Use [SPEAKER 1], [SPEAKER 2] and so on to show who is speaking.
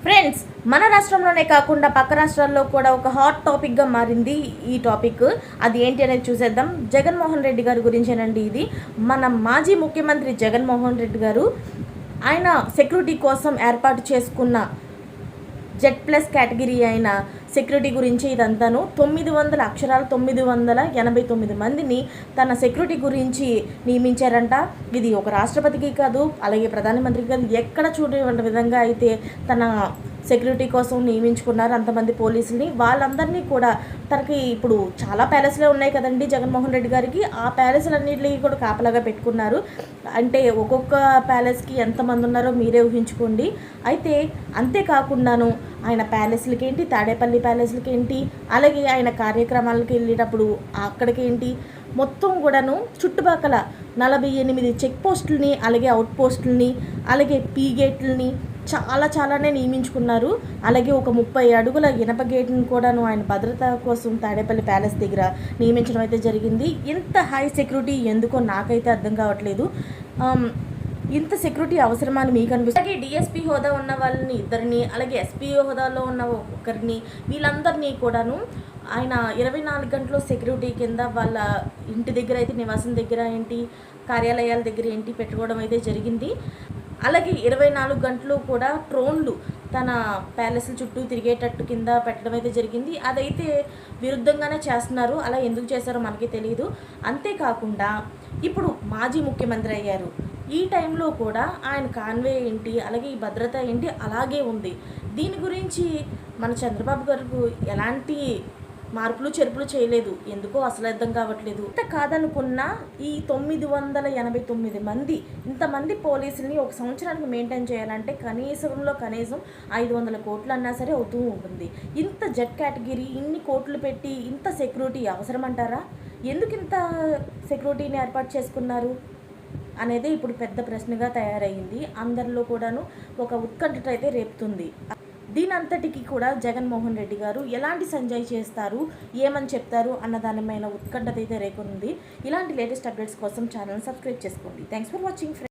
[SPEAKER 1] Friends, మన రాష్ట్రంలోనే కాకుండా పక్క రాష్ట్రాల్లో కూడా ఒక హాట్ టాపిక్గా మారింది ఈ టాపిక్. అది ఏంటి అనేది చూసేద్దాం. జగన్మోహన్ రెడ్డి గారి గురించేనండి ఇది. మన మాజీ ముఖ్యమంత్రి జగన్మోహన్ రెడ్డి గారు ఆయన సెక్యూరిటీ కోసం ఏర్పాటు చేసుకున్న Z+ కేటగిరీ అయిన సెక్యూరిటీ గురించి ఇదంతాను 900 అక్షరాలు 989 మందిని తన సెక్యూరిటీ గురించి నియమించారంట. ఇది ఒక రాష్ట్రపతికి కాదు, అలాగే ప్రధానమంత్రికి కాదు, ఎక్కడ చూడని విధంగా అయితే తన సెక్యూరిటీ కోసం నియమించుకున్నారు అంతమంది పోలీసుల్ని. వాళ్ళందరినీ కూడా తనకి ఇప్పుడు చాలా ప్యాలెస్లే ఉన్నాయి కదండి జగన్మోహన్ రెడ్డి గారికి. ఆ ప్యాలెస్లన్నింటినీ కూడా కాపలాగా పెట్టుకున్నారు. అంటే ఒక్కొక్క ప్యాలెస్కి ఎంతమంది ఉన్నారో మీరే ఊహించుకోండి. అయితే అంతేకాకుండాను ఆయన ప్యాలెస్లకి ఏంటి, తాడేపల్లి ప్యాలెస్లకి ఏంటి, అలాగే ఆయన కార్యక్రమాలకు వెళ్ళేటప్పుడు అక్కడికేంటి, మొత్తం కూడాను చుట్టుపక్కల 48 చెక్ పోస్టులని, అలాగే అవుట్ పోస్టులని, అలాగే పీ గేట్లని చాలానే నియమించుకున్నారు. అలాగే ఒక 30 అడుగుల ఇనప గేట్ని కూడాను ఆయన భద్రత కోసం తాడేపల్లి ప్యాలెస్ దగ్గర నియమించడం అయితే జరిగింది. ఇంత హై సెక్యూరిటీ ఎందుకో నాకైతే అర్థం కావట్లేదు. ఇంత సెక్యూరిటీ అవసరమా అని మీకు అనిపిస్తుంది? అలాగే డిఎస్పీ హోదా ఉన్న వాళ్ళని ఇద్దరిని, అలాగే ఎస్పీ హోదాలో ఉన్న ఒకరిని, వీళ్ళందరినీ కూడాను ఆయన 24 గంటలు సెక్యూరిటీ కింద వాళ్ళ ఇంటి దగ్గర అయితే, నివాసం దగ్గర ఏంటి, కార్యాలయాల దగ్గర ఏంటి పెట్టుకోవడం అయితే జరిగింది. అలాగే 24 గంటలు కూడా డ్రోన్లు తన ప్యాలెస్ చుట్టూ తిరిగేటట్టు కింద పెట్టడం అయితే జరిగింది. అదైతే విరుద్ధంగానే చేస్తున్నారు. అలా ఎందుకు చేశారో మనకి తెలియదు. అంతేకాకుండా ఇప్పుడు మాజీ ముఖ్యమంత్రి అయ్యారు. ఈ టైంలో కూడా ఆయన కాన్వే ఏంటి, అలాగే ఈ భద్రత ఏంటి అలాగే ఉంది. దీని గురించి మన చంద్రబాబు గారు ఎలాంటి మార్పులు చెరుపులు చేయలేదు. ఎందుకో అసలు అర్థం కావట్లేదు. ఇంత కాదనుకున్నా ఈ 989 మంది, ఇంతమంది పోలీసుల్ని ఒక సంవత్సరానికి మెయింటైన్ చేయాలంటే కనీసం 500 కోట్లు అన్నా సరే అవుతూ ఉంటుంది. ఇంత Z కేటగిరీ ఇన్ని కోట్లు పెట్టి ఇంత సెక్యూరిటీ అవసరమంటారా? ఎందుకు ఇంత సెక్యూరిటీని ఏర్పాటు చేసుకున్నారు అనేది ఇప్పుడు పెద్ద ప్రశ్నగా తయారయ్యింది. అందరిలో కూడాను ఒక ఉత్కంఠత అయితే రేపుతుంది. దీనంతటికి కూడా జగన్మోహన్ రెడ్డి గారు ఎలాంటి సంజయ్ చేస్తారు, ఏమని చెప్తారు అన్న దానిపైన ఉత్కంఠత అయితే రేపుంది. ఇలాంటి లేటెస్ట్ అప్డేట్స్ కోసం ఛానల్ సబ్స్క్రైబ్ చేసుకోండి. Thanks for watching.